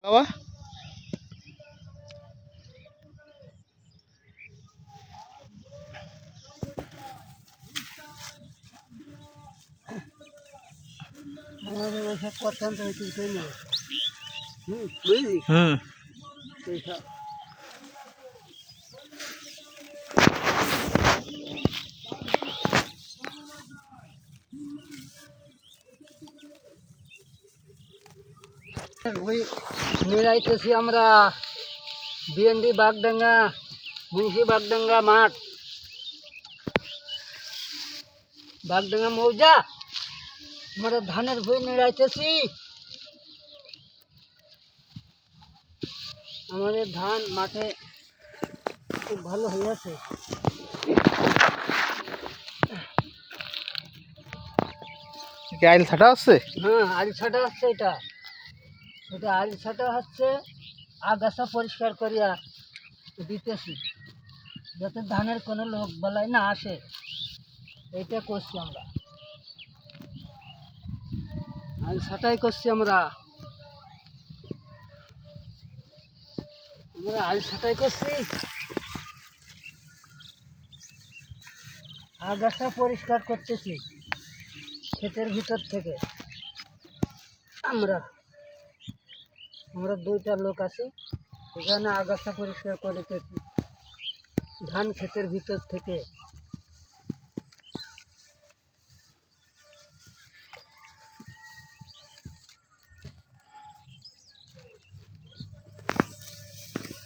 বাবা আমাদের ওইসব করতাম তো কিছুই নেই। বুঝলি হুম এইসব ওই মিলাইতেছি আমরা বিএনডি বাগডাঙ্গা মুন্সি বাগডাঙ্গা মাঠ বাগডাঙ্গা মৌজা আমরা ধানের ভুঁই মিলাইতেছি। আমাদের ধান মাঠে খুব ভালো হয়ে আছে। কি আইল ছাটা আছে? হ্যাঁ আল ছাটা হচ্ছে, এটা এটা আল ছাটা হচ্ছে। আগাছা পরিষ্কার করিয়া দিতেছি যাতে ধানের কোনো লোক বেলায় না আসে, এইটা করছি আমরা। আল ছাটাই করছি আমরা আমরা আল ছাটাই করছি। আগাছা পরিষ্কার করতেছি ক্ষেতের ভিতর থেকে। আমরা আমরা দুইটা লোক আছি, এখানে আগাছা পরিষ্কার করিতেছি ধান ক্ষেতের ভিতর থেকে।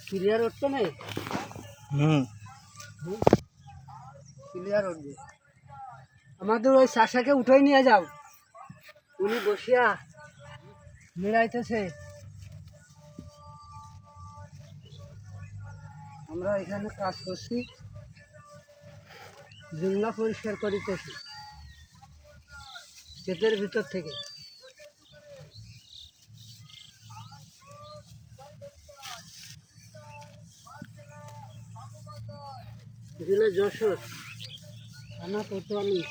ক্লিয়ার উঠতো না? হুম ক্লিয়ার উঠবে। আমাদের ওই চাষাকে উঠাই নিয়ে যাও, উনি বসিয়া মিলাইতেছে। আমরা এখানে কাজ করছি, জংলা পরিষ্কার করিতেছি ক্ষেতের ভিতর থেকে। জেলা যশোর, থানা কোতোয়ালি।